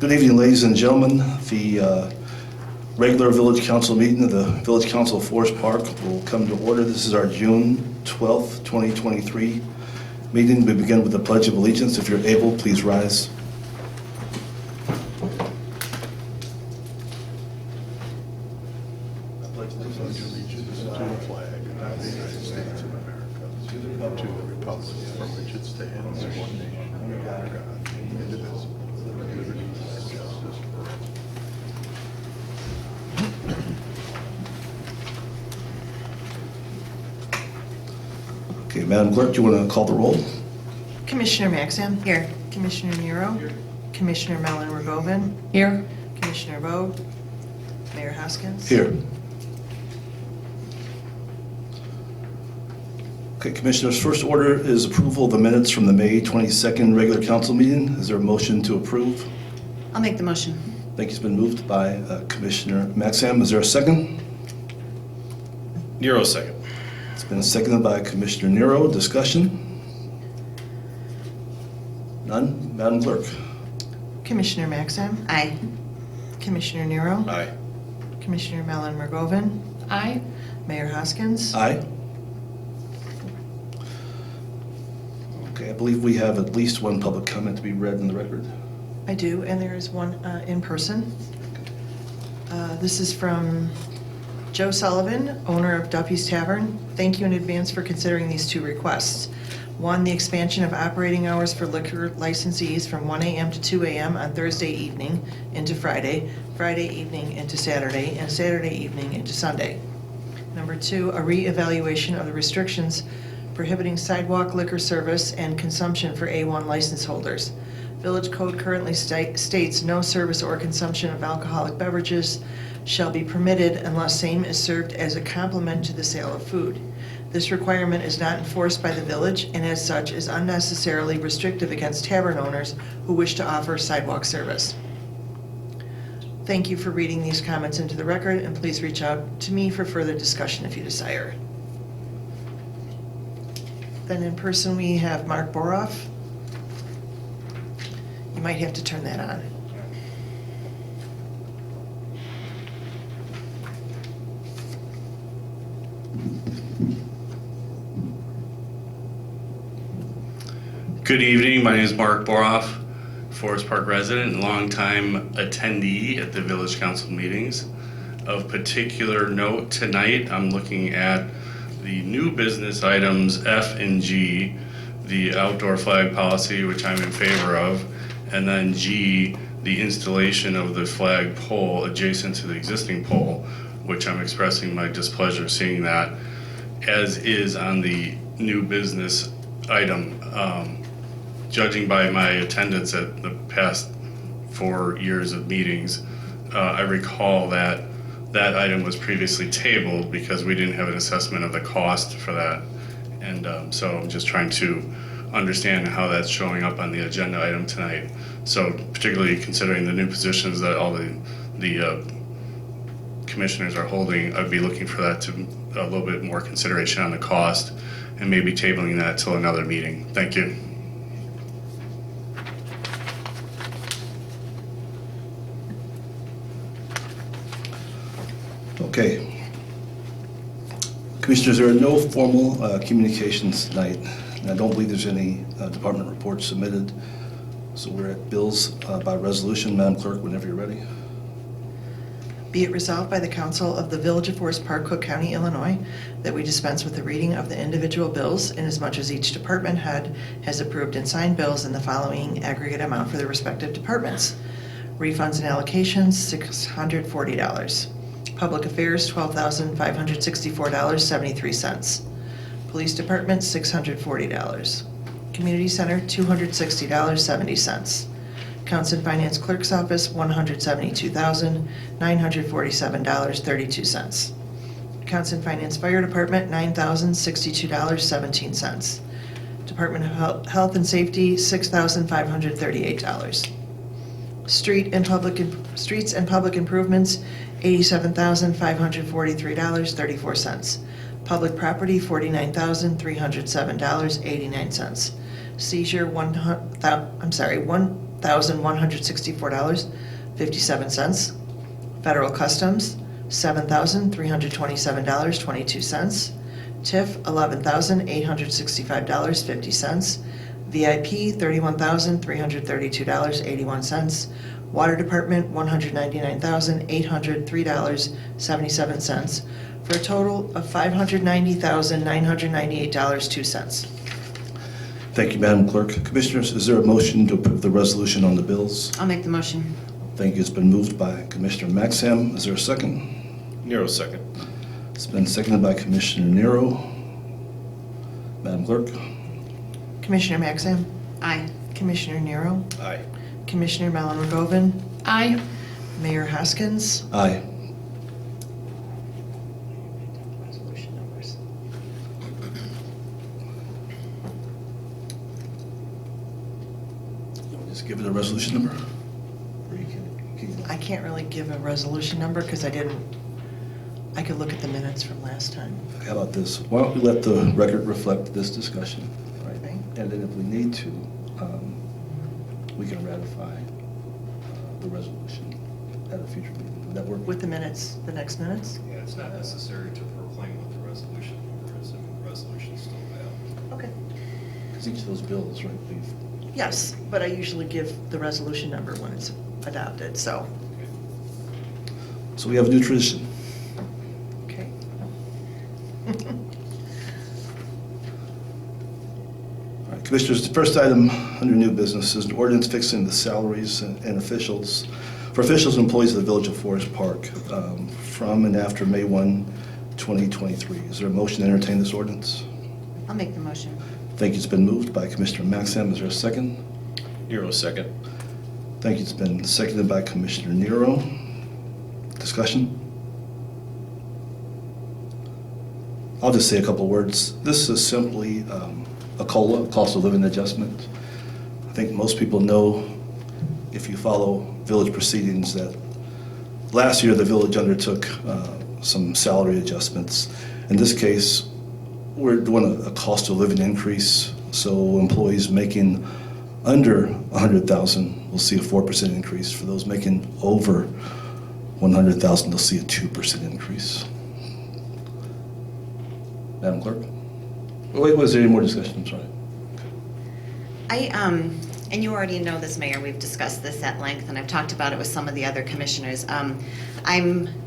Good evening, ladies and gentlemen. The regular Village Council meeting of the Village Council of Forest Park will come to order. This is our June 12th, 2023 meeting. We begin with the Pledge of Allegiance. If you're able, please rise. I pledge allegiance To the flag of the United States of America, to the republic for which it stands, one nation, under God, indivisible, with liberty and justice for all. Okay, Madam Clerk, do you want to call the roll? Commissioner Maxam. Here. Commissioner Nero. Here. Commissioner Mellon Rogovin. Here. Commissioner Vogt. Mayor Hoskins. Here. Okay, Commissioners, first order is approval of the minutes from the May 22nd regular council meeting. Is there a motion to approve? I'll make the motion. Thank you. It's been moved by Commissioner Maxam. Is there a second? Nero second. It's been seconded by Commissioner Nero. Discussion? None? Madam Clerk? Commissioner Maxam. Aye. Commissioner Nero. Aye. Commissioner Mellon Rogovin. Aye. Mayor Hoskins. Aye. Okay, I believe we have at least one public comment to be read in the record. I do, and there is one in person. This is from Joe Sullivan, owner of Duffy's Tavern. Thank you in advance for considering these two requests. One, the expansion of operating hours for liquor licensees from 1 a.m. to 2 a.m. on Thursday evening into Friday, Friday evening into Saturday, and Saturday evening into Sunday. Number two, a re-evaluation of the restrictions prohibiting sidewalk liquor service and consumption for A1 license holders. Village Code currently states no service or consumption of alcoholic beverages shall be permitted unless same is served as a complement to the sale of food. This requirement is not enforced by the village and as such is unnecessarily restrictive against tavern owners who wish to offer sidewalk service. Thank you for reading these comments into the record, and please reach out to me for further discussion if you desire. Then in person, we have Mark Boroff. You might have to turn that on. Good evening. My name is Mark Boroff, Forest Park resident and longtime attendee at the Village Council meetings. Of particular note tonight, I'm looking at the new business items F and G, the outdoor flag policy, which I'm in favor of, and then G, the installation of the flag pole adjacent to the existing pole, which I'm expressing my displeasure seeing that, as is on the new business item. Judging by my attendance at the past 4 years of meetings, I recall that that item was previously tabled because we didn't have an assessment of the cost for that. And so I'm just trying to understand how that's showing up on the agenda item tonight. So particularly considering the new positions that all the commissioners are holding, I'd be looking for that to a little bit more consideration on the cost and maybe tabling that till another meeting. Thank you. Okay. Commissioners, there are no formal communications tonight, and I don't believe there's any department reports submitted. So we're at bills by resolution. Madam Clerk, whenever you're ready. Be it resolved by the Council of the Village of Forest Park, Cook County, Illinois, that we dispense with the reading of the individual bills inasmuch as each department head has approved and signed bills in the following aggregate amount for their respective departments. Refunds and allocations, $640. Public Affairs, $12,564.73. Police Department, $640. Community Center, $260.70. Accounts and Finance Clerk's Office, $172,947.32. Accounts and Finance Fire Department, $9,062.17. Department of Health and Safety, $6,538. Streets and Public Improvements, $87,543.34. Public Property, $49,307.89. Seizure, $8,164.57. Federal Customs, $7,327.22. TIF, $11,865.50. VIP, $31,332.81. Water Department, $199,803.77, for a total of $590,998.02. Thank you, Madam Clerk. Commissioners, is there a motion to approve the resolution on the bills? I'll make the motion. Thank you. It's been moved by Commissioner Maxham. Is there a second? Nero second. It's been seconded by Commissioner Nero. Madam Clerk? Commissioner Maxim, Aye. Commissioner Nero, Aye. Commissioner Mallon Rogoven, Aye. Mayor Hoskins. Aye. Resolution numbers. You want to just give it a resolution number? Or you can- I can't really give a resolution number because I could look at the minutes from last time. How about this? Why don't we let the record reflect this discussion, right? Okay. And then if we need to, we can ratify the resolution at a future meeting. Would that work? With the minutes, the next minutes? Yeah, it's not necessary to proclaim what the resolution number is, and the resolution's still valid. Okay. Because each of those bills, right, we've, Yes, but I usually give the resolution number when it's adopted, so. so we have a new tradition. Okay. All right, Commissioners, the first item under new business is an ordinance fixing the salaries and officials, for officials and employees of the Village of Forest Park from and after May 1, 2023. Is there a motion to entertain this ordinance? I'll make the motion. Thank you. It's been moved by Commissioner Maxham. Is there a second? Nero second. Thank you. It's been seconded by Commissioner Nero. Discussion? I'll just say a couple words. This is simply a COLA, cost of living adjustment. I think most people know, if you follow village proceedings, that last year the village undertook some salary adjustments. In this case, we're doing a cost of living increase, so employees making under 100,000 will see a 4% increase. For those making over 100,000, they'll see a 2% increase. Madam Clerk? Wait, was there any more discussion? I'm sorry. And you already know this, Mayor, we've discussed this at length, and I've talked about it with some of the other commissioners. I'm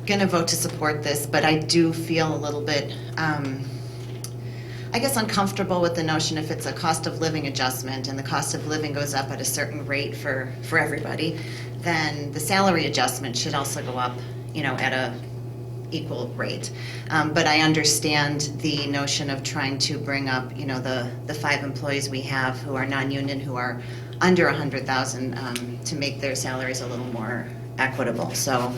going to vote to support this, but I do feel a little bit, I guess, uncomfortable with the notion if it's a cost of living adjustment and the cost of living goes up at a certain rate for everybody, then the salary adjustment should also go up, at a equal rate. But I understand the notion of trying to bring up, the 5 employees we have who are non-union, who are under 100,000, to make their salaries a little more equitable. So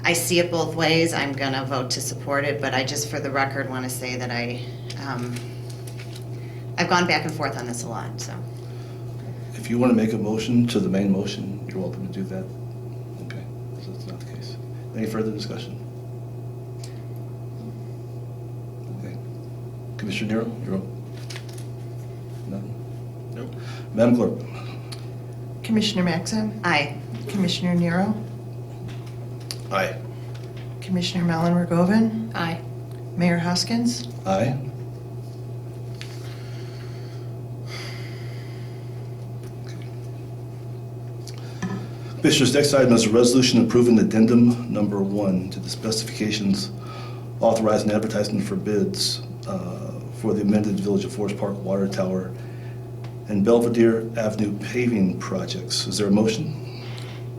I see it both ways. I'm going to vote to support it, but I just, for the record, want to say that I've gone back and forth on this a lot, so. If you want to make a motion to the main motion, you're welcome to do that. Okay, so that's not the case. Any further discussion? Okay. Commissioner Nero, you're up. None? Nope. Madam Clerk? Commissioner Maxim, Aye. Commissioner Nero, Aye. Commissioner Mallon Rogoven, Aye. Mayor Hoskins. Aye. Commissioners, next item is a resolution approving addendum number 1 to the specifications authorizing advertising for bids for the amended Village of Forest Park Water Tower and Belvedere Avenue paving projects. Is there a motion?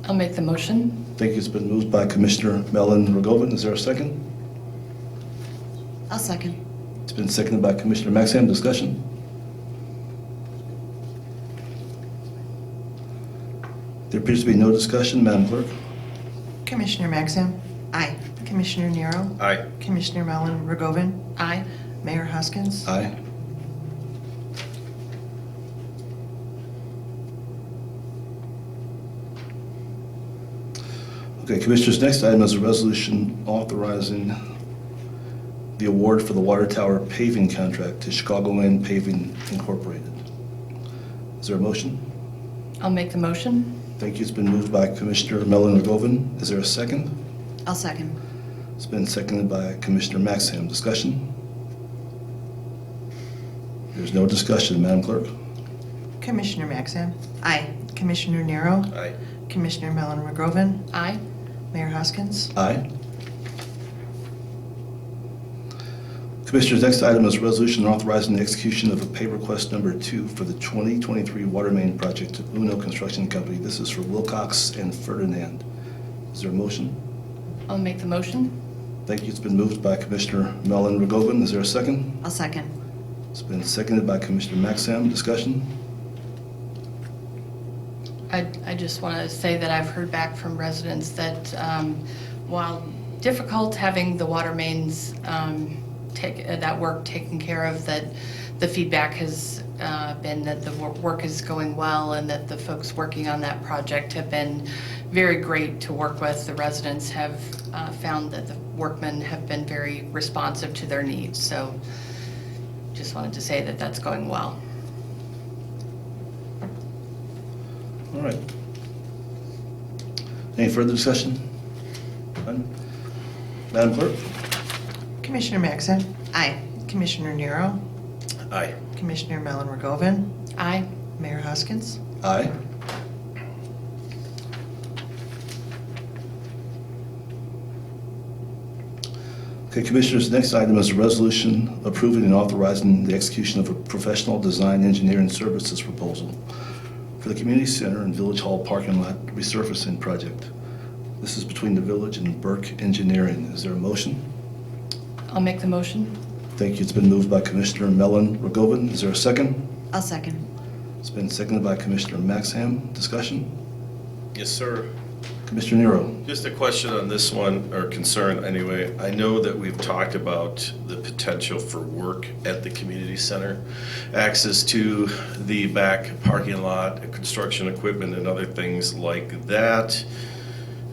I'll make the motion. Thank you. It's been moved by Commissioner Mallon Rogoven. Is there a second? I'll second. It's been seconded by Commissioner Maxham. Discussion? There appears to be no discussion. Madam Clerk? Commissioner Maxim, Aye. Commissioner Nero, Aye. Commissioner Mallon Rogoven, Aye. Mayor Hoskins. Aye. Okay, Commissioners, next item is a resolution authorizing the award for the water tower paving contract to Chicagoland Paving Incorporated. Is there a motion? I'll make the motion. Thank you. It's been moved by Commissioner Mellon McGovern. Is there a second? I'll second. It's been seconded by Commissioner Maxham. Discussion? There's no discussion, Madam Clerk. Commissioner Maxim, Aye. Commissioner Nero, Aye. Commissioner Mellon McGovern, Aye. Mayor Hoskins. Aye. Commissioners, next item is resolution authorizing the execution of a pay request number 2 for the 2023 water main project to Uno Construction Company. This is for Wilcox and Ferdinand. Is there a motion? I'll make the motion. Thank you. It's been moved by Commissioner Mellon McGovern. Is there a second? I'll second. It's been seconded by Commissioner Maxham. Discussion? I just want to say that I've heard back from residents that while difficult having the water mains that work taken care of, that the feedback has been that the work is going well and that the folks working on that project have been very great to work with. The residents have found that the workmen have been very responsive to their needs. So just wanted to say that that's going well. All right. Any further discussion? None? Madam Clerk? Commissioner Maxim, Aye. Commissioner Nero, Aye. Commissioner Mellon McGovern, Aye. Mayor Hoskins. Aye. Okay, Commissioners, the next item is a resolution approving and authorizing the execution of a professional design engineering services proposal for the community center and Village Hall parking lot resurfacing project. This is between the village and Burke Engineering. Is there a motion? I'll make the motion. Thank you. It's been moved by Commissioner Mellon McGovern. Is there a second? I'll second. It's been seconded by Commissioner Maxham. Discussion? Yes, sir. Commissioner Nero. Just a question on this one, or concern anyway. I know that we've talked about the potential for work at the community center, access to the back parking lot, construction equipment and other things like that.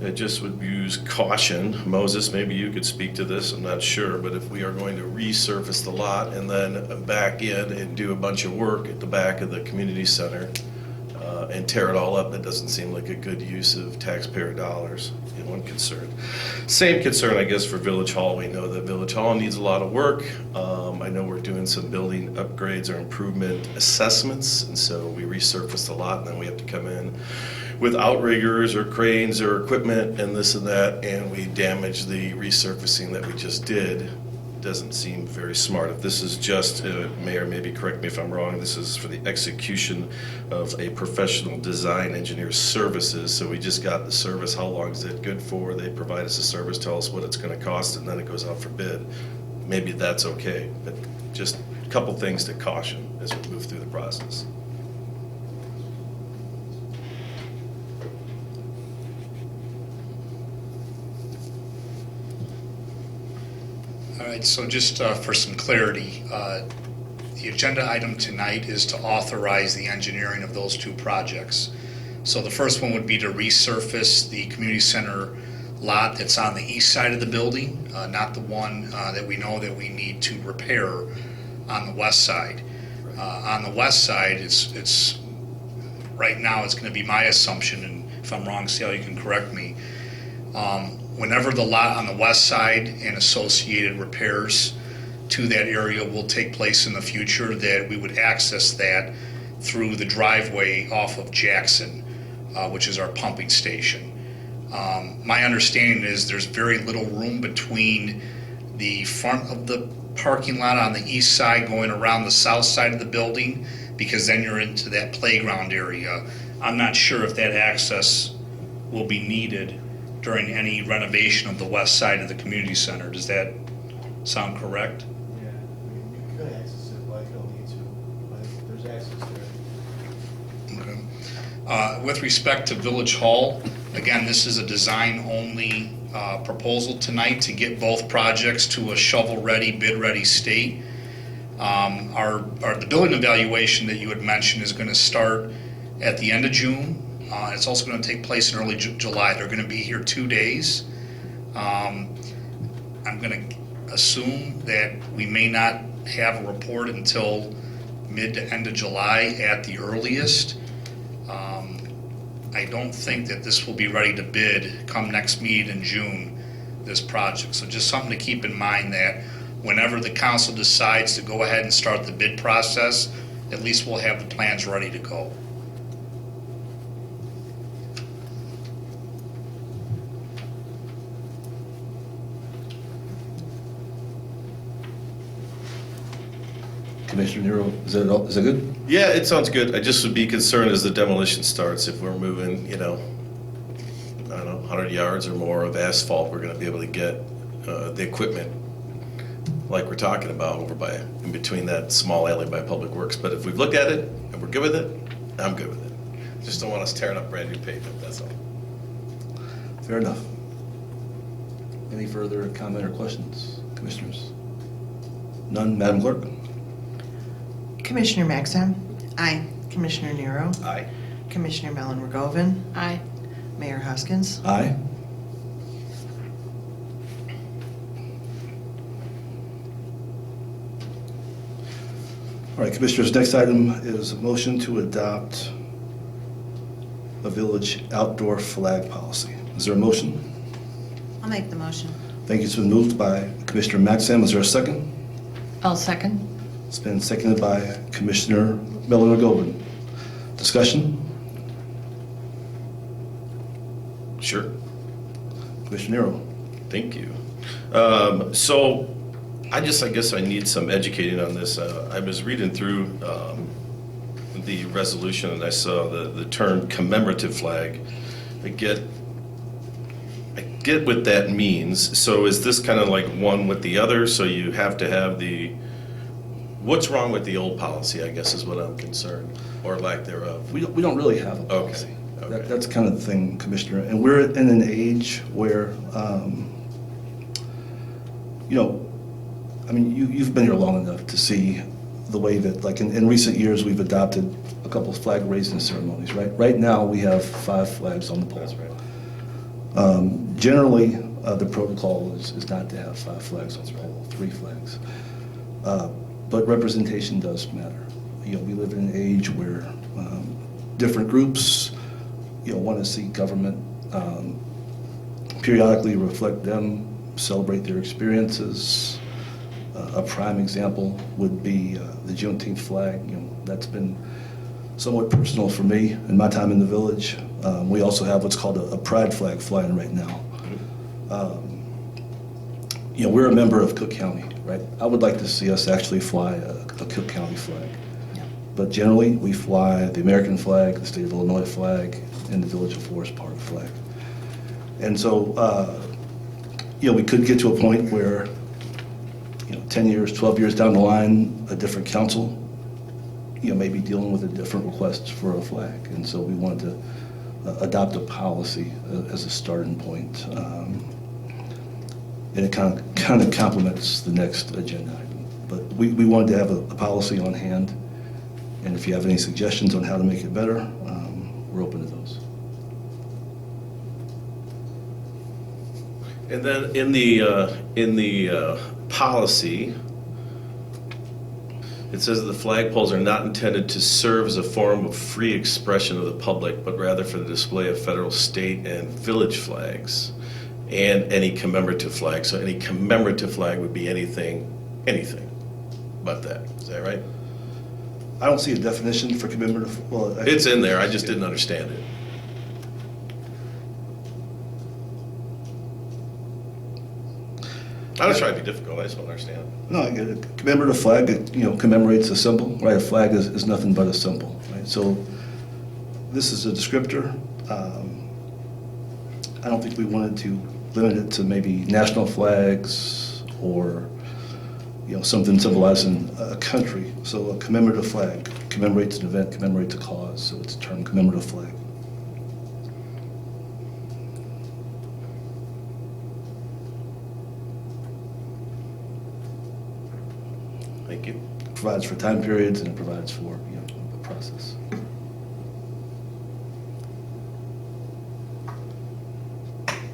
I just would use caution. Moses, maybe you could speak to this, I'm not sure, but if we are going to resurface the lot and then back in and do a bunch of work at the back of the community center, and tear it all up, that doesn't seem like a good use of taxpayer dollars. One concern. Same concern, I guess, for Village Hall. We know that Village Hall needs a lot of work. I know we're doing some building upgrades or improvement assessments, and so we resurface the lot, and then we have to come in with outriggers or cranes or equipment and this and that, and we damage the resurfacing that we just did. Doesn't seem very smart. If this is just, Mayor, maybe correct me if I'm wrong, this is for the execution of a professional design engineer services, so we just got the service. How long is it good for? They provide us a service, tell us what it's going to cost, and then it goes out for bid. Maybe that's okay, but just a couple things to caution as we move through the process. All right, so just for some clarity, the agenda item tonight is to authorize the engineering of those two projects. So the first one would be to resurface the community center lot that's on the east side of the building, not the one that we know that we need to repair on the west side. On the west side, it's right now it's going to be my assumption, and if I'm wrong, Sal, you can correct me. Whenever the lot on the west side and associated repairs to that area will take place in the future, that we would access that through the driveway off of Jackson, which is our pumping station. My understanding is there's very little room between the front of the parking lot on the east side going around the south side of the building, because then you're into that playground area. I'm not sure if that access will be needed during any renovation of the west side of the community center. Does that sound correct? Yeah, you could access it, but you don't need to, but there's access there. Okay. With respect to Village Hall, again, this is a design-only proposal tonight to get both projects to a shovel-ready, bid-ready state. The building evaluation that you had mentioned is going to start at the end of June. It's also going to take place in early July. They're going to be here 2 days. I'm going to assume that we may not have a report until mid to end of July at the earliest. I don't think that this will be ready to bid come next meet in June, this project. So just something to keep in mind that whenever the council decides to go ahead and start the bid process, at least we'll have the plans ready to go. Commissioner Nero, is that good? Yeah, it sounds good. I just would be concerned as the demolition starts, if we're moving, I don't know, 100 yards or more of asphalt, we're gonna be able to get the equipment like we're talking about over in between that small alley by Public Works. But if we've looked at it and we're good with it, I'm good with it. Just don't want us tearing up brand new pavement, that's all. Fair enough. Any further comment or questions, commissioners? None, Madam Clerk? Commissioner Maxim, Aye. Commissioner Nero, Aye. Commissioner Mellon Rogoven, Aye. Mayor Hoskins. Aye. All right, Commissioners, next item is a motion to adopt a village outdoor flag policy. Is there a motion? I'll make the motion. Thank you. It's been moved by Commissioner Maxim. Is there a second? I'll second. It's been seconded by Commissioner Mellon Rogoven. Discussion? Sure. Commissioner Nero. Thank you. So I guess I need some educating on this. I was reading through the resolution and I saw the term commemorative flag. I get what that means. So is this kind of like one with the other? So you have to have what's wrong with the old policy, I guess is what I'm concerned, or lack thereof. We don't really have a policy. Okay. That's kind of the thing, Commissioner. And we're in an age where, you've been here long enough to see the way that, like in recent years, we've adopted a couple of flag raising ceremonies, right? Right now, we have 5 flags on the pole. That's right. Generally, the protocol is not to have 5 flags on the pole, 3 flags. But representation does matter. We live in an age where different groups, want to see government periodically reflect them, celebrate their experiences. A prime example would be the Juneteenth flag. That's been somewhat personal for me in my time in the village. We also have what's called a pride flag flying right now. We're a member of Cook County, right? I would like to see us actually fly a Cook County flag. But generally, we fly the American flag, the state of Illinois flag, and the Village of Forest Park flag. And so, we could get to a point where, 10 years, 12 years down the line, a different council, may be dealing with a different request for a flag. And so we wanted to adopt a policy as a starting point. And it kind of complements the next agenda item. But we wanted to have a policy on hand. And if you have any suggestions on how to make it better, we're open to those. And then in the policy, it says that the flagpoles are not intended to serve as a form of free expression of the public, but rather for the display of federal, state, and village flags, and any commemorative flag. So any commemorative flag would be anything but that. Is that right? I don't see a definition for commemorative. Well, It's in there, I just didn't understand it. I was trying to be difficult, I just don't understand. No, I get it. Commemorative flag, it, commemorates a symbol, right? A flag is nothing but a symbol, right? So this is a descriptor. I don't think we wanted to limit it to maybe national flags or, something symbolizing a country. So a commemorative flag commemorates an event, commemorates a cause, so it's termed commemorative flag. Thank you. It provides for time periods and it provides for, a process.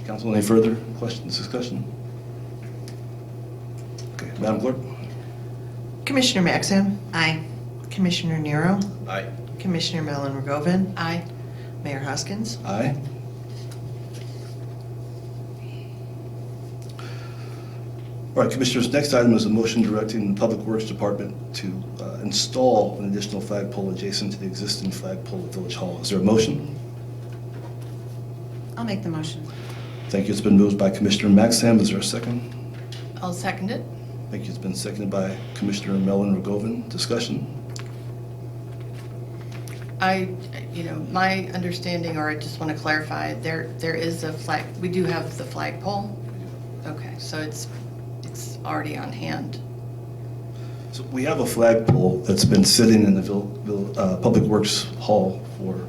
Council, any further questions, discussion? Okay, Madam Clerk? Commissioner Maxim, Aye. Commissioner Nero, Aye. Commissioner Mellon Rogoven? Aye. Mayor Hoskins? Aye. All right, Commissioners, next item is a motion directing the Public Works Department to install an additional flagpole adjacent to the existing flagpole at Village Hall. Is there a motion? I'll make the motion. Thank you. It's been moved by Commissioner Maxham. Is there a second? I'll second it. Thank you. It's been seconded by Commissioner Mellon Rogoven. Discussion? My understanding, or I just want to clarify, there is a flag, we do have the flagpole? Okay, so it's already on hand. So we have a flagpole that's been sitting in the Public Works Hall for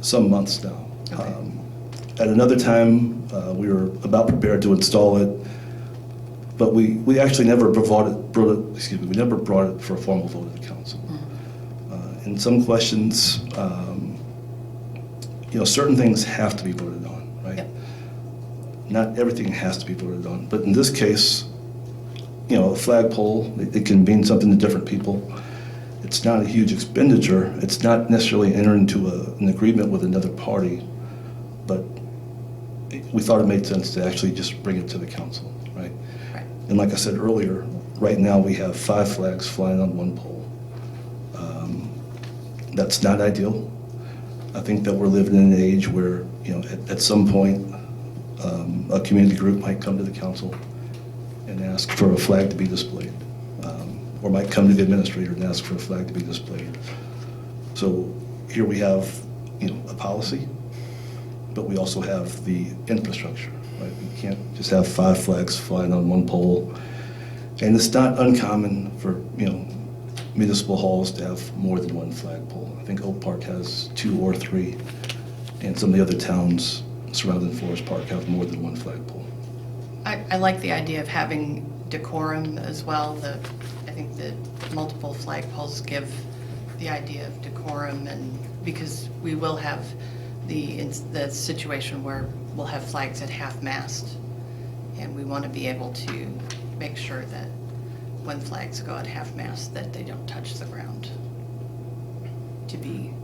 some months now. Okay. At another time, we were about prepared to install it, but we actually never brought it for a formal vote of the council. In some questions, certain things have to be voted on, right? Yep. Not everything has to be voted on, but in this case, a flagpole, it can mean something to different people. It's not a huge expenditure. It's not necessarily entering into an agreement with another party, but we thought it made sense to actually just bring it to the council, right? Right. And like I said earlier, right now we have 5 flags flying on one pole. That's not ideal. I think that we're living in an age where, at some point, a community group might come to the council and ask for a flag to be displayed, or might come to the administrator and ask for a flag to be displayed. So here we have, a policy, but we also have the infrastructure, right? We can't just have 5 flags flying on one pole. And it's not uncommon for, municipal halls to have more than one flagpole. I think Oak Park has 2 or 3, and some of the other towns surrounding Forest Park have more than one flagpole. I like the idea of having decorum as well. I think that multiple flagpoles give the idea of decorum, and because we will have the situation where we'll have flags at half-mast, and we want to be able to make sure that when flags go at half-mast, that they don't touch the ground. To be,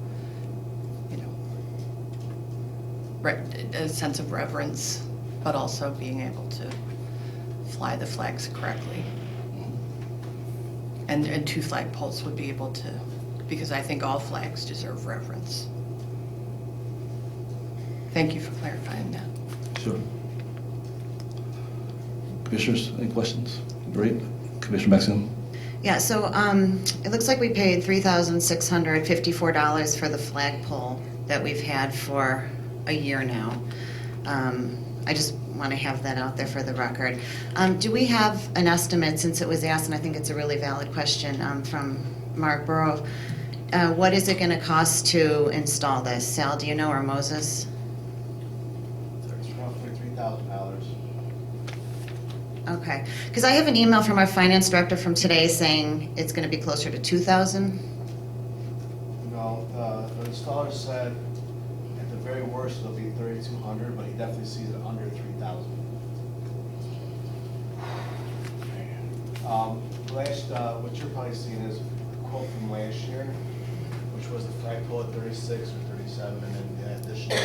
a sense of reverence, but also being able to fly the flags correctly. And 2 flagpoles would be able to, because I think all flags deserve reverence. Thank you for clarifying that. Sure. Commissioners, any questions? Great. Commissioner Maxim? Yeah, so it looks like we paid $3,654 for the flagpole that we've had for a year now. I just want to have that out there for the record. Do we have an estimate, since it was asked, and I think it's a really valid question from Mark Burrow, what is it going to cost to install this? Sal, do you know, or Moses? It's roughly $3,000. Okay, because I have an email from our finance director from today saying it's going to be closer to 2,000. No, the installer said at the very worst it'll be 3,200, but he definitely sees it under 3,000. What you're probably seeing is a quote from last year, which was the flagpole at 36 or 37, and then the additional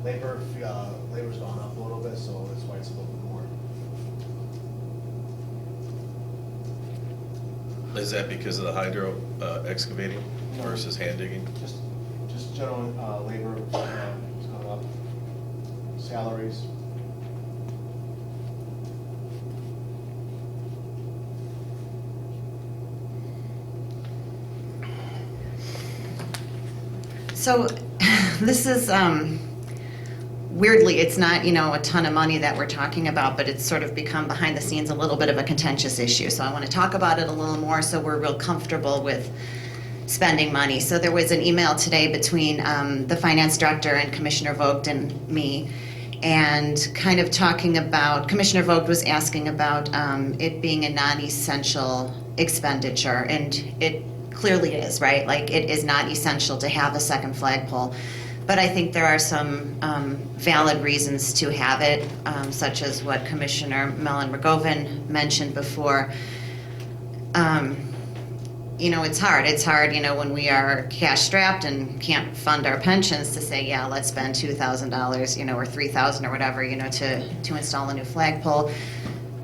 labor's gone up a little bit, so that's why it's a little bit more. Is that because of the hydro excavating versus hand digging? Just general labor has gone up, salaries. So this is, weirdly, it's not, a ton of money that we're talking about, but it's sort of become behind the scenes a little bit of a contentious issue. So I want to talk about it a little more so we're real comfortable with spending money. So there was an email today between the finance director and Commissioner Vogt and me, and kind of talking about, Commissioner Vogt was asking about it being a non-essential expenditure, and it clearly is, right? Like, it is not essential to have a second flagpole. But I think there are some valid reasons to have it, such as what Commissioner Mellon Rogoven mentioned before. it's hard. It's hard, when we are cash strapped and can't fund our pensions to say, yeah, let's spend $2,000, or $3,000 or whatever, to install a new flagpole.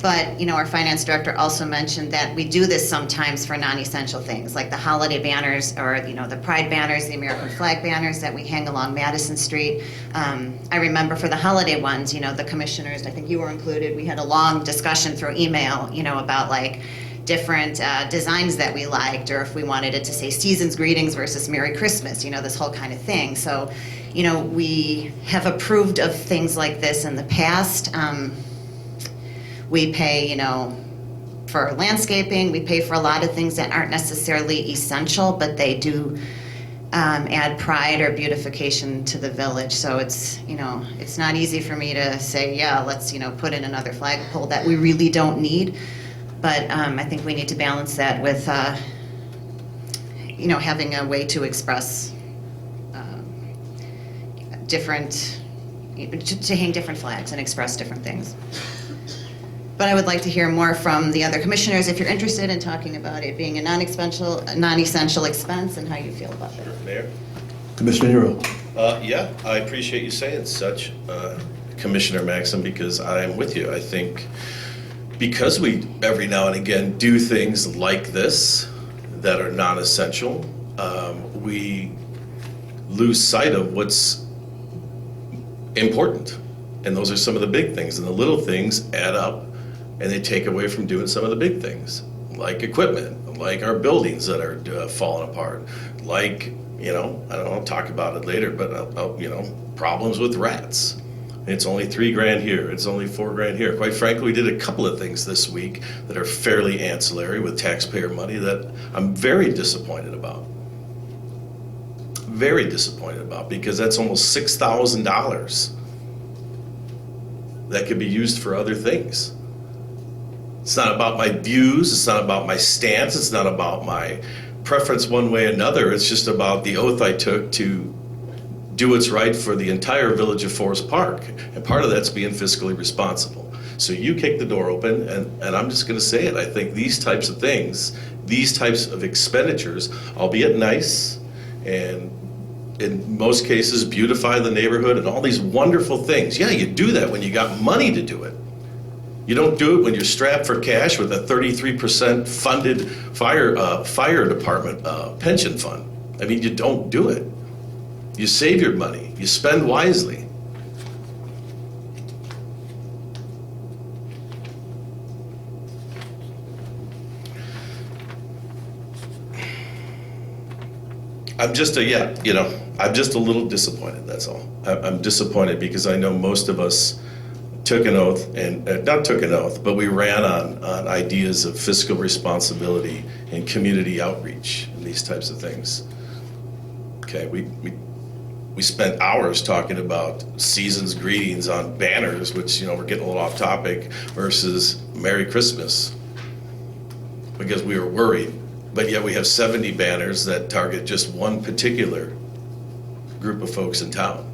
But, our finance director also mentioned that we do this sometimes for non-essential things, like the holiday banners or, the pride banners, the American flag banners that we hang along Madison Street. I remember for the holiday ones, the commissioners, I think you were included, we had a long discussion through email, about like different designs that we liked, or if we wanted it to say Season's Greetings versus Merry Christmas, this whole kind of thing. So, we have approved of things like this in the past. We pay, for landscaping, we pay for a lot of things that aren't necessarily essential, but they do add pride or beautification to the village. So it's, it's not easy for me to say, yeah, let's, put in another flagpole that we really don't need. But I think we need to balance that with, having a way to express different, to hang different flags and express different things. But I would like to hear more from the other commissioners if you're interested in talking about it being a non-essential expense and how you feel about it. Mayor? Commissioner Nero. Yeah, I appreciate you saying such, Commissioner Maxim, because I'm with you. I think because we every now and again do things like this that are non-essential, we lose sight of what's important. And those are some of the big things. And the little things add up, and they take away from doing some of the big things, like equipment, like our buildings that are falling apart, like, I don't know, I'll talk about it later, but, problems with rats. It's only $3,000 here, it's only $4,000 here. Quite frankly, we did a couple of things this week that are fairly ancillary with taxpayer money that I'm very disappointed about. Very disappointed about, because that's almost $6,000 that could be used for other things. It's not about my views, it's not about my stance, it's not about my preference one way or another. It's just about the oath I took to do what's right for the entire village of Forest Park. And part of that's being fiscally responsible. So you kick the door open, and I'm just gonna say it. I think these types of things, these types of expenditures, albeit nice, and in most cases beautify the neighborhood and all these wonderful things. Yeah, you do that when you got money to do it. You don't do it when you're strapped for cash with a 33% funded fire department pension fund. I mean, you don't do it. You save your money. You spend wisely. I'm just a little disappointed, that's all. I'm disappointed because I know most of us took an oath, and not took an oath, but we ran on ideas of fiscal responsibility and community outreach and these types of things. Okay, we spent hours talking about Season's Greetings on banners, which, we're getting a little off topic, versus Merry Christmas, because we were worried. But yet we have 70 banners that target just one particular group of folks in town.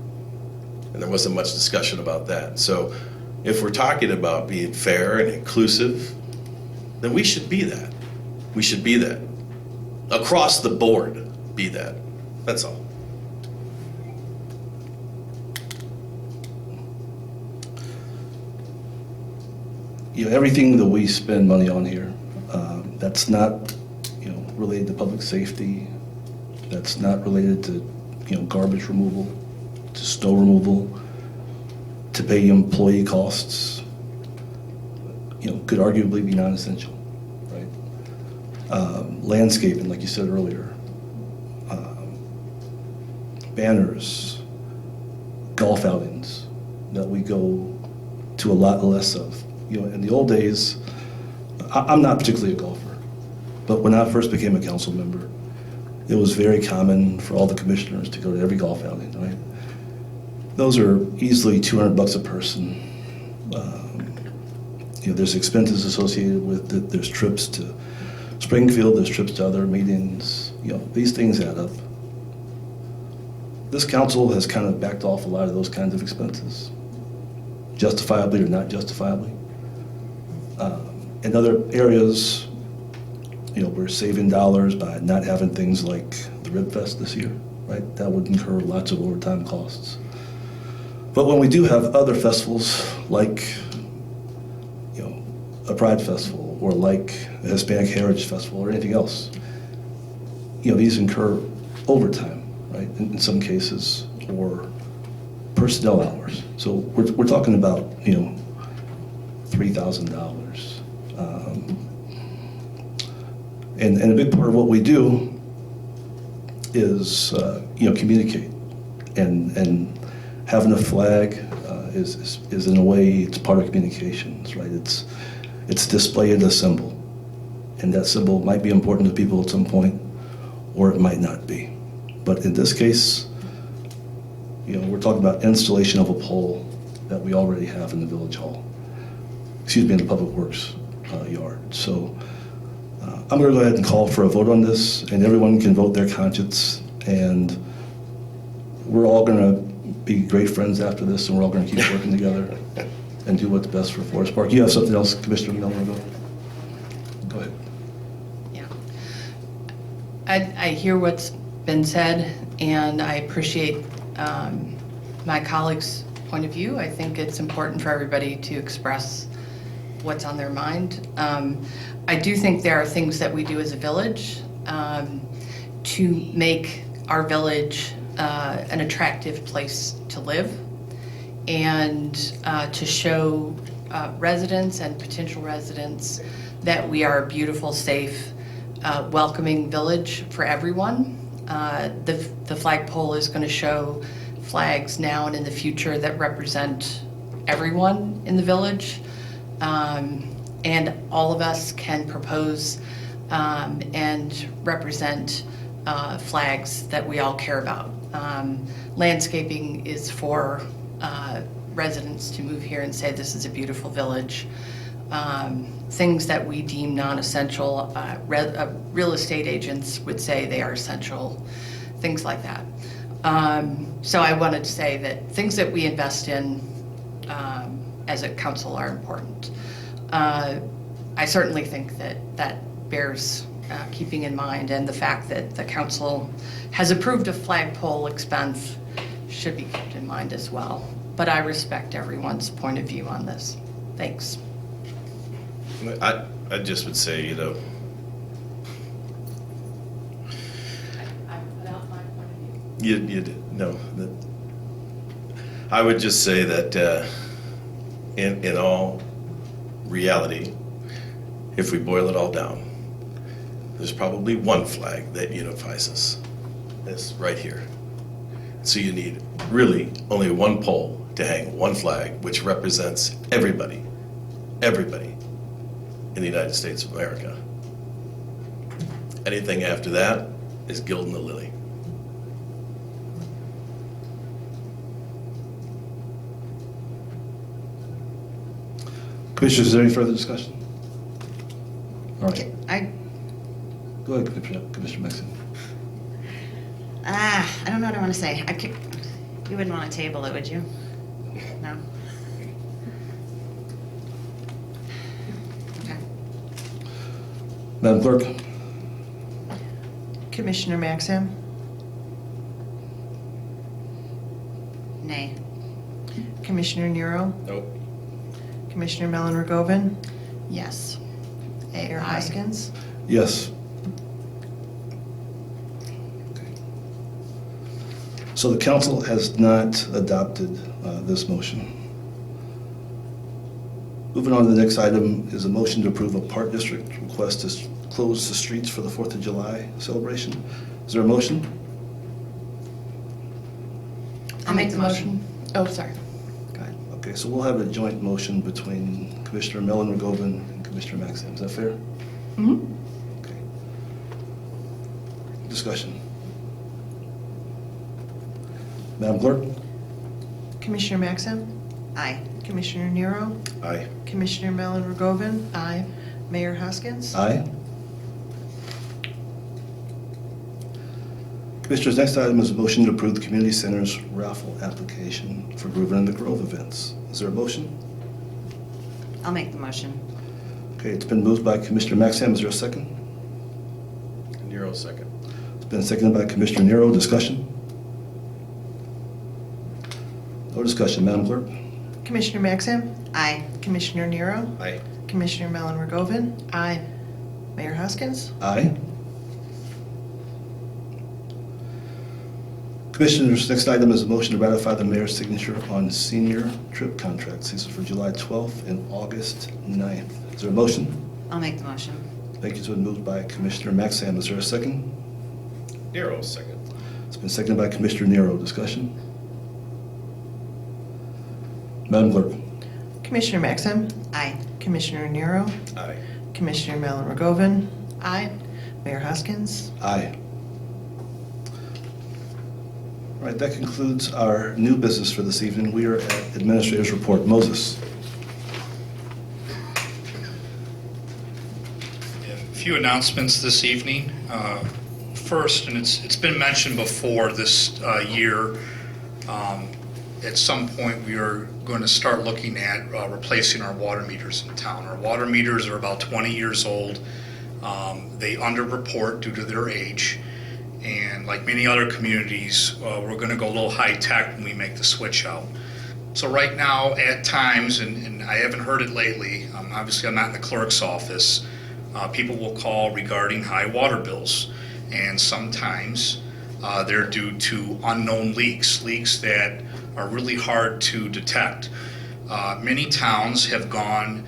And there wasn't much discussion about that. So if we're talking about being fair and inclusive, then we should be that. We should be that. Across the board, be that. That's all. Everything that we spend money on here, that's not, related to public safety, that's not related to, garbage removal, to snow removal, to pay employee costs, could arguably be non-essential, right? Landscaping, like you said earlier, banners, golf outings that we go to a lot less of. In the old days, I'm not particularly a golfer, but when I first became a council member, it was very common for all the commissioners to go to every golf outing, right? Those are easily $200 a person. There's expenses associated with it. There's trips to Springfield, there's trips to other meetings. These things add up. This council has kind of backed off a lot of those kinds of expenses, justifiably or not justifiably. In other areas, we're saving dollars by not having things like the Rib Fest this year, right? That would incur lots of overtime costs. But when we do have other festivals, like, a Pride Festival, or like a Hispanic Heritage Festival, or anything else, these incur overtime, right, in some cases, or personnel hours. So we're talking about, $3,000. And a big part of what we do is, communicate. And having a flag is in a way, it's part of communications, right? It's displayed a symbol. And that symbol might be important to people at some point, or it might not be. But in this case, we're talking about installation of a pole that we already have in the Village Hall. Excuse me, in the Public Works yard. So I'm going to go ahead and call for a vote on this, and everyone can vote their conscience. And we're all going to be great friends after this, and we're all going to keep working together and do what's best for Forest Park. You have something else, Commissioner Miller? Go ahead. Yeah. I hear what's been said, and I appreciate my colleagues' point of view. I think it's important for everybody to express what's on their mind. I do think there are things that we do as a village to make our village an attractive place to live, and to show residents and potential residents that we are a beautiful, safe, welcoming village for everyone. The flagpole is going to show flags now and in the future that represent everyone in the village. And all of us can propose and represent flags that we all care about. Landscaping is for residents to move here and say this is a beautiful village. Things that we deem non-essential, real estate agents would say they are essential, things like that. So I wanted to say that things that we invest in as a council are important. I certainly think that bears keeping in mind, and the fact that the council has approved a flagpole expense should be kept in mind as well. But I respect everyone's point of view on this. Thanks. I just would say, I put out my point of view. you did, no. I would just say that in all reality, if we boil it all down, there's probably one flag that unifies us. This right here. So you need really only one pole to hang one flag, which represents everybody in the United States of America. Anything after that is gilding the lily. Commissioners, is there any further discussion? All right. I Go ahead, Commissioner Maxim. I don't know what I want to say. You wouldn't want to table it, would you? No? Okay. Madam Clerk? Commissioner Maxim, Nay. Commissioner Nero, Nope. Commissioner Mellon Rogovin, Yes. Mayor Aye. Hoskins. Yes. So the council has not adopted this motion. Moving on to the next item is a motion to approve a park district request to close the streets for the 4th of July celebration. Is there a motion? I'll make the motion. Oh, sorry. Go ahead. Okay, so we'll have a joint motion between Commissioner Mellon Rogovin and Commissioner Maxim. Is that fair? Mm-hmm. Okay. Discussion. Madam Clerk? Commissioner Maxim, Aye. Commissioner Nero, Aye. Commissioner Mellon Rogovin, Aye. Mayor Hoskins. Aye. Commissioners, next item is a motion to approve the community center's raffle application for Groovin' in the Grove events. Is there a motion? I'll make the motion. Okay, it's been moved by Commissioner Maxim. Is there a second? Nero, second. It's been seconded by Commissioner Nero. Discussion? No discussion. Madam Clerk? Commissioner Maxim, Aye. Commissioner Nero, Aye. Commissioner Mellon Rogoven, Aye. Mayor Hoskins. Aye. Commissioners, next item is a motion to ratify the mayor's signature on senior trip contracts. These are for July 12th and August 9th. Is there a motion? I'll make the motion. Thank you. It's been moved by Commissioner Maxim. Is there a second? Nero, second. It's been seconded by Commissioner Nero. Discussion? Madam Clerk? Commissioner Maxim, Aye. Commissioner Nero, Aye. Commissioner Mellon Rogoven, Aye. Mayor Hoskins. Aye. All right, that concludes our new business for this evening. We are at Administrator's Report. Moses? A few announcements this evening. First, and it's been mentioned before this year, at some point we are going to start looking at replacing our water meters in town. Our water meters are about 20 years old. They underreport due to their age. And like many other communities, we're going to go a little high tech when we make the switch out. So right now, at times, and I haven't heard it lately, obviously I'm not in the clerk's office, people will call regarding high water bills. And sometimes they're due to unknown leaks that are really hard to detect. Many towns have gone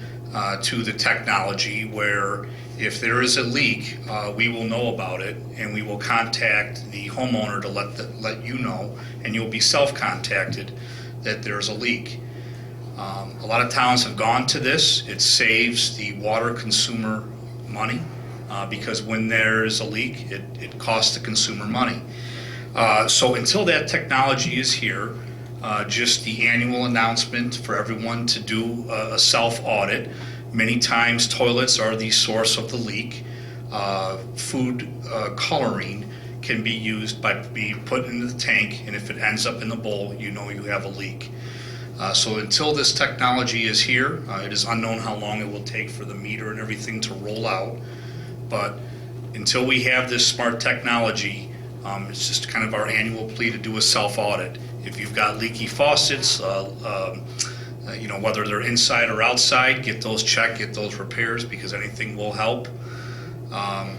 to the technology where if there is a leak, we will know about it and we will contact the homeowner to let you know, and you'll be self-contacted that there's a leak. A lot of towns have gone to this. It saves the water consumer money because when there is a leak, it costs the consumer money. So until that technology is here, just the annual announcement for everyone to do a self-audit. Many times toilets are the source of the leak. Food coloring can be used by being put into the tank, and if it ends up in the bowl, you know you have a leak. So until this technology is here, it is unknown how long it will take for the meter and everything to roll out. But until we have this smart technology, it's just kind of our annual plea to do a self-audit. If you've got leaky faucets, whether they're inside or outside, get those checked, get those repairs, because anything will help.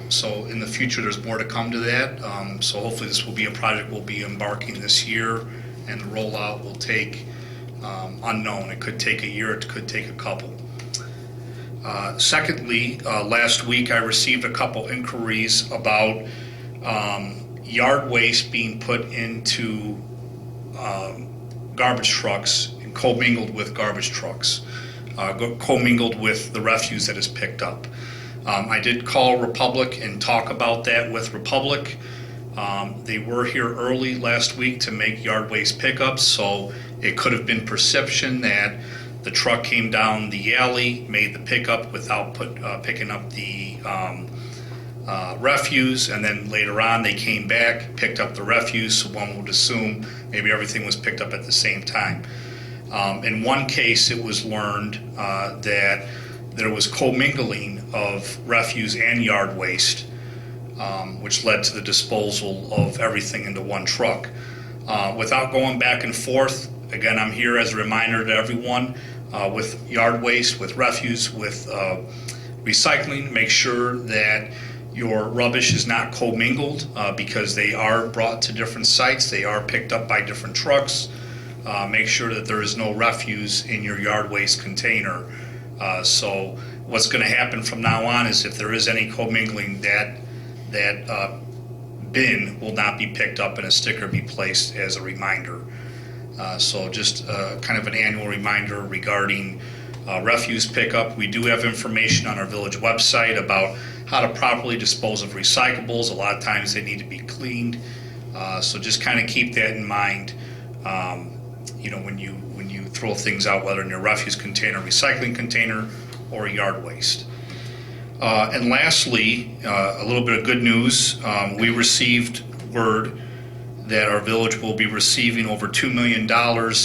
So in the future, there's more to come to that. So hopefully this will be a project we'll be embarking this year, and the rollout will take unknown. It could take a year, it could take a couple. Secondly, last week I received a couple inquiries about yard waste being put into garbage trucks and commingled with garbage trucks, commingled with the refuse that is picked up. I did call Republic and talk about that with Republic. They were here early last week to make yard waste pickups, so it could have been perception that the truck came down the alley, made the pickup without picking up the refuse, and then later on they came back, picked up the refuse, so one would assume maybe everything was picked up at the same time. In one case, it was learned that there was commingling of refuse and yard waste, which led to the disposal of everything into one truck. Without going back and forth, again, I'm here as a reminder to everyone, with yard waste, with refuse, with recycling, make sure that your rubbish is not commingled because they are brought to different sites, they are picked up by different trucks. Make sure that there is no refuse in your yard waste container. So what's going to happen from now on is if there is any commingling, that bin will not be picked up and a sticker be placed as a reminder. So just kind of an annual reminder regarding refuse pickup. We do have information on our village website about how to properly dispose of recyclables. A lot of times they need to be cleaned. So just kind of keep that in mind. When you throw things out, whether in your refuse container, recycling container, or yard waste. And lastly, a little bit of good news. We received word that our village will be receiving over $2 million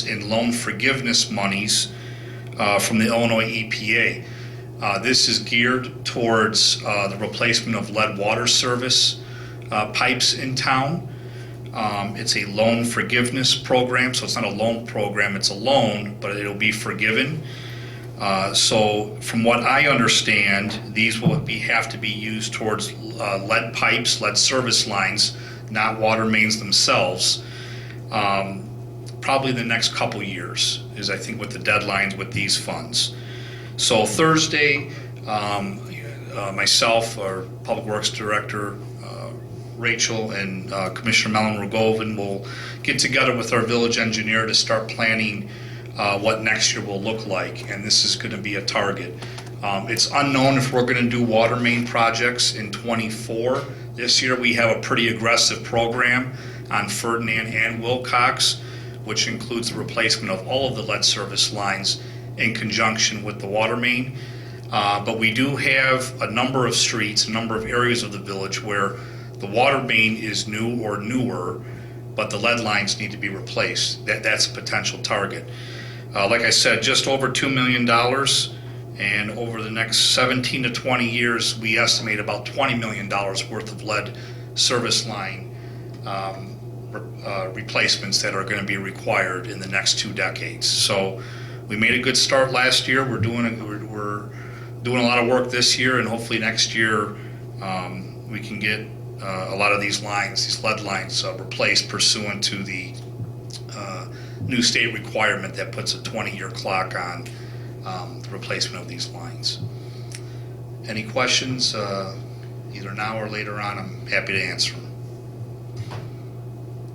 in loan forgiveness monies from the Illinois EPA. This is geared towards the replacement of lead water service. pipes in town. It's a loan forgiveness program, so it's not a loan program, it's a loan, but it'll be forgiven. So from what I understand, these will have to be used towards lead pipes, lead service lines, not water mains themselves. Probably the next couple years is, I think, what the deadlines with these funds. So Thursday, myself, our Public Works Director, Rachel, and Commissioner Mellon Rogovin will get together with our village engineer to start planning what next year will look like, and this is going to be a target. It's unknown if we're going to do water main projects in '24. This year we have a pretty aggressive program on Ferdinand and Wilcox, which includes the replacement of all of the lead service lines in conjunction with the water main. But we do have a number of streets, a number of areas of the village where the water main is new or newer, but the lead lines need to be replaced. That's a potential target. Like I said, just over $2 million, and over the next 17 to 20 years, we estimate about $20 million worth of lead service line replacements that are going to be required in the next 2 decades. So we made a good start last year. We're doing a lot of work this year, and hopefully next year we can get a lot of these lines, these lead lines, replaced pursuant to the new state requirement that puts a 20-year clock on the replacement of these lines. Any questions, either now or later on? I'm happy to answer them.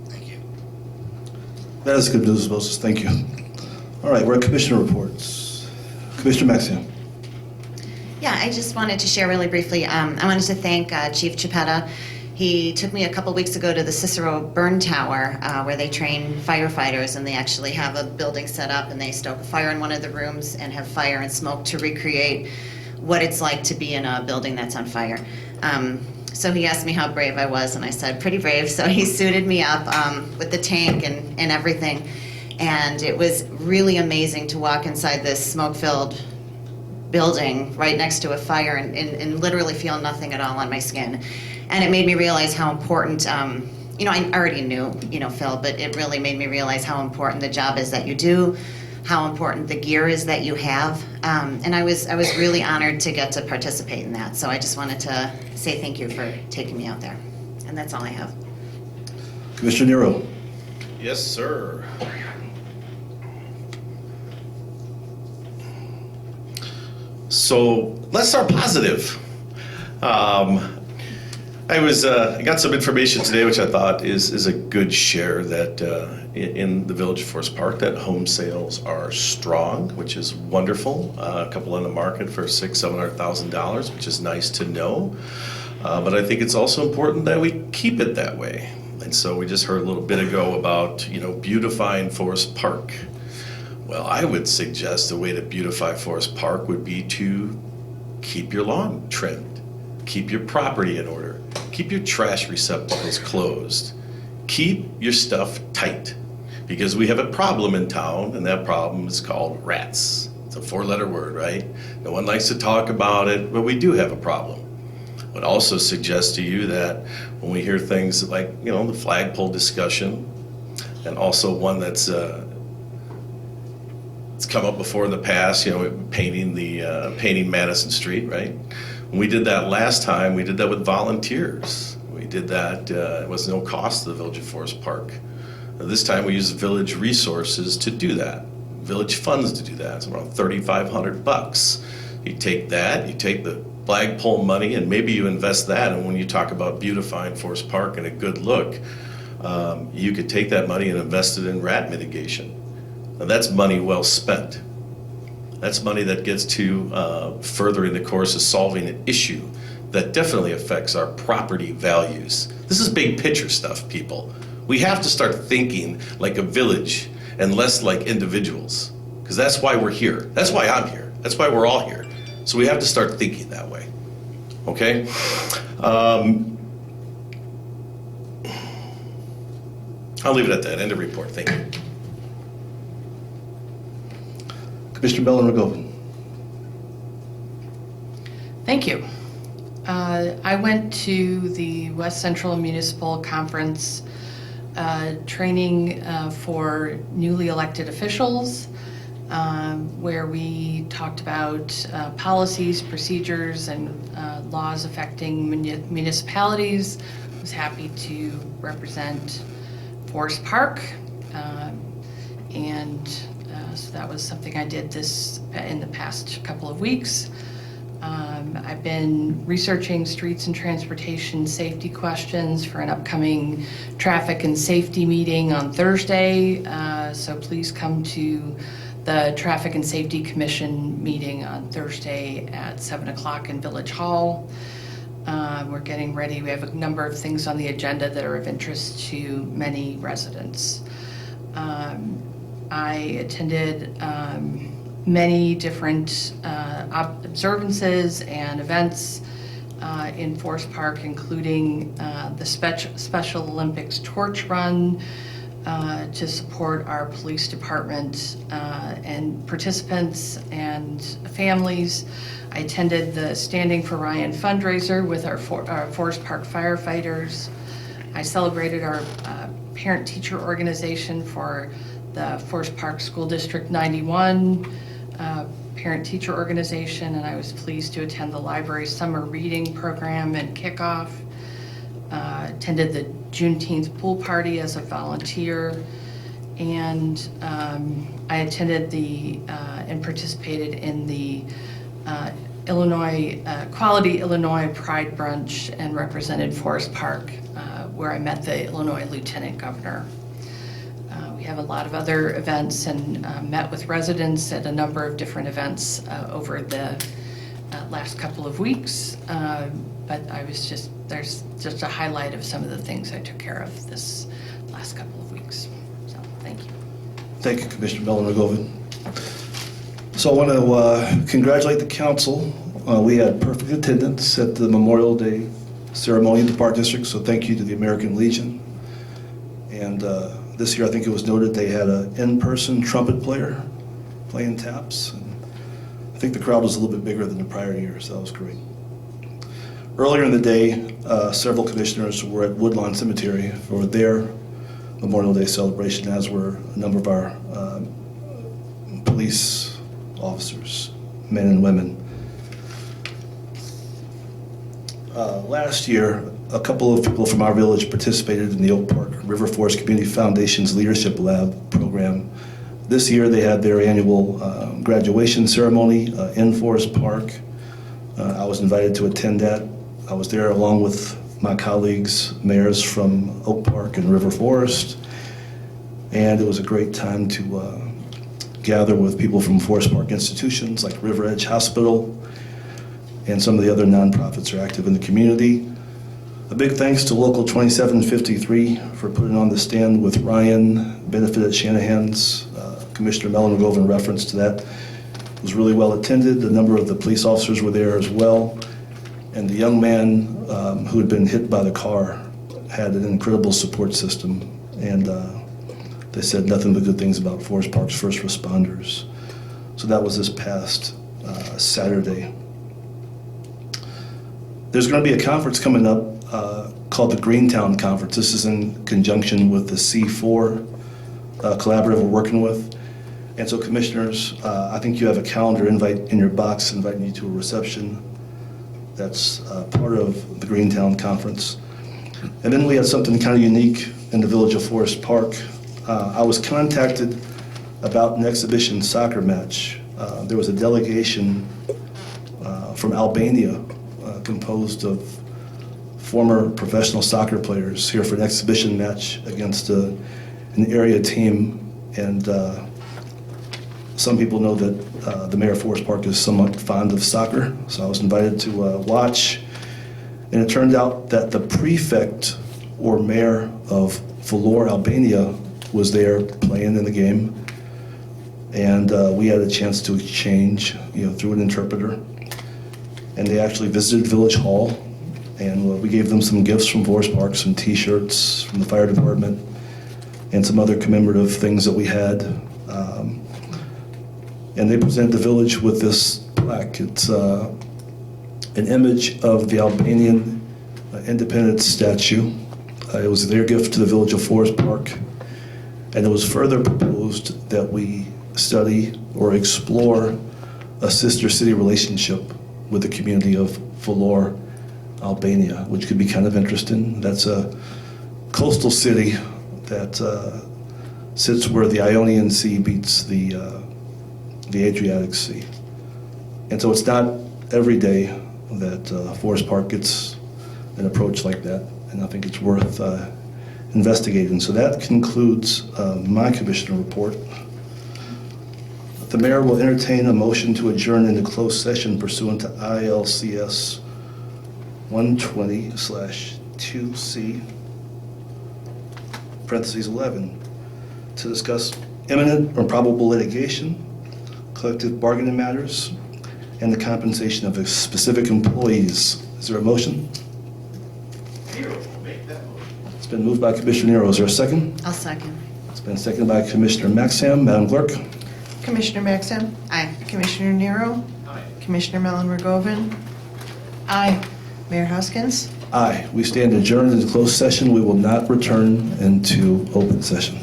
Thank you. That is good news, Moses. Thank you. All right, we're at Commissioner reports. Commissioner Maxion. Yeah, I just wanted to share really briefly. I wanted to thank Chief Chiapetta. He took me a couple weeks ago to the Cicero Burn Tower, where they train firefighters, and they actually have a building set up, and they stoke a fire in one of the rooms and have fire and smoke to recreate what it's like to be in a building that's on fire. So he asked me how brave I was, and I said, pretty brave. So he suited me up with the tank and everything. And it was really amazing to walk inside this smoke-filled building right next to a fire and literally feel nothing at all on my skin. And it made me realize how important, I already knew, Phil, but it really made me realize how important the job is that you do, how important the gear is that you have. And I was really honored to get to participate in that. So I just wanted to say thank you for taking me out there. And that's all I have. Commissioner Nero. Yes, sir. So let's start positive. I got some information today, which I thought is a good share, that in the Village of Forest Park, that home sales are strong, which is wonderful. A couple on the market for $600,000-$700,000, which is nice to know. But I think it's also important that we keep it that way. And so we just heard a little bit ago about, beautifying Forest Park. Well, I would suggest the way to beautify Forest Park would be to keep your lawn trimmed, keep your property in order, keep your trash receptacles closed, keep your stuff tight, because we have a problem in town, and that problem is called rats. It's a 4-letter word, right? No one likes to talk about it, but we do have a problem. I would also suggest to you that when we hear things like, the flagpole discussion, and also one that's it's come up before in the past, painting Madison Street, right? When we did that last time, we did that with volunteers. We did that, it was no cost to the Village of Forest Park. This time we used village resources to do that, village funds to do that. It's around $3,500. You take that, you take the flagpole money, and maybe you invest that, and when you talk about beautifying Forest Park and a good look, you could take that money and invest it in rat mitigation. Now that's money well spent. That's money that gets to furthering the course of solving an issue that definitely affects our property values. This is big picture stuff, people. We have to start thinking like a village and less like individuals, because that's why we're here. That's why I'm here. That's why we're all here. So we have to start thinking that way, okay? I'll leave it at that. End of report. Thank you. Commissioner Mellon Rogovin. Thank you. I went to the West Central Municipal Conference training for newly elected officials, where we talked about policies, procedures, and laws affecting municipalities. I was happy to represent Forest Park, and so that was something I did in the past couple of weeks. I've been researching streets and transportation safety questions for an upcoming traffic and safety meeting on Thursday. So please come to the Traffic and Safety Commission meeting on Thursday at 7 o'clock in Village Hall. We're getting ready. We have a number of things on the agenda that are of interest to many residents. I attended many different observances and events in Forest Park, including the Special Olympics Torch Run to support our police department and participants and families. I attended the Standing for Ryan fundraiser with our Forest Park firefighters. I celebrated our parent-teacher organization for the Forest Park School District 91 parent-teacher organization, and I was pleased to attend the library summer reading program and kickoff. Attended the Juneteenth pool party as a volunteer, and I attended and participated in the Quality Illinois Pride Brunch and represented Forest Park, where I met the Illinois Lieutenant Governor. We have a lot of other events and met with residents at a number of different events over the last couple of weeks. But there's just a highlight of some of the things I took care of this last couple of weeks. So, thank you. Thank you, Commissioner Mellon-Rogovin. So I want to congratulate the council. We had perfect attendance at the Memorial Day ceremony in the Park District, so thank you to the American Legion. And this year, I think it was noted they had an in-person trumpet player playing taps. And I think the crowd was a little bit bigger than the prior year, so that was great. Earlier in the day, several commissioners were at Woodlawn Cemetery for their Memorial Day celebration, as were a number of our police officers, men and women. Last year, a couple of people from our village participated in the Oak Park River Forest Community Foundation's Leadership Lab program. This year, they had their annual graduation ceremony in Forest Park. I was invited to attend that. I was there along with my colleagues, mayors from Oak Park and River Forest, and it was a great time to gather with people from Forest Park institutions like River Edge Hospital, and some of the other nonprofits are active in the community. A big thanks to Local 2753 for putting on the stand with Ryan, benefit at Shanahan's. Commissioner Mellon-Rogovin reference to that. It was really well attended. A number of the police officers were there as well. And the young man who had been hit by the car had an incredible support system. And they said nothing but good things about Forest Park's first responders. So that was this past Saturday. There's going to be a conference coming up called the Greentown Conference. This is in conjunction with the C4 collaborative we're working with. And so, commissioners, I think you have a calendar invite in your box inviting you to a reception that's part of the Greentown Conference. And then we had something kind of unique in the village of Forest Park. I was contacted about an exhibition soccer match. There was a delegation from Albania composed of former professional soccer players here for an exhibition match against an area team. And some people know that the mayor of Forest Park is somewhat fond of soccer, so I was invited to watch. And it turned out that the prefect or mayor of Vlorë, Albania, was there playing in the game. And we had a chance to exchange, through an interpreter. And they actually visited Village Hall, and we gave them some gifts from Forest Park, some T-shirts from the fire department, and some other commemorative things that we had. And they presented the village with this plaque. It's an image of the Albanian independence statue. It was their gift to the village of Forest Park. And it was further proposed that we study or explore a sister city relationship with the community of Vlorë, Albania, which could be kind of interesting. That's a coastal city that sits where the Ionian Sea meets the Adriatic Sea. And so it's not every day that Forest Park gets an approach like that, and I think it's worth investigating. So that concludes my commissioner report. The mayor will entertain a motion to adjourn into closed session pursuant to ILCS 120/2C, parentheses 11, to discuss imminent or probable litigation, collective bargaining matters, and the compensation of specific employees. Is there a motion? It's been moved by Commissioner Nero. Is there a second? I'll second. It's been seconded by Commissioner Maxham. Madam Clerk? Commissioner Maxim? Aye. Commissioner Nero? Commissioner Mellon Rogovan? Aye. Mayor Hoskins? Aye. We stand adjourned into closed session. We will not return into open session.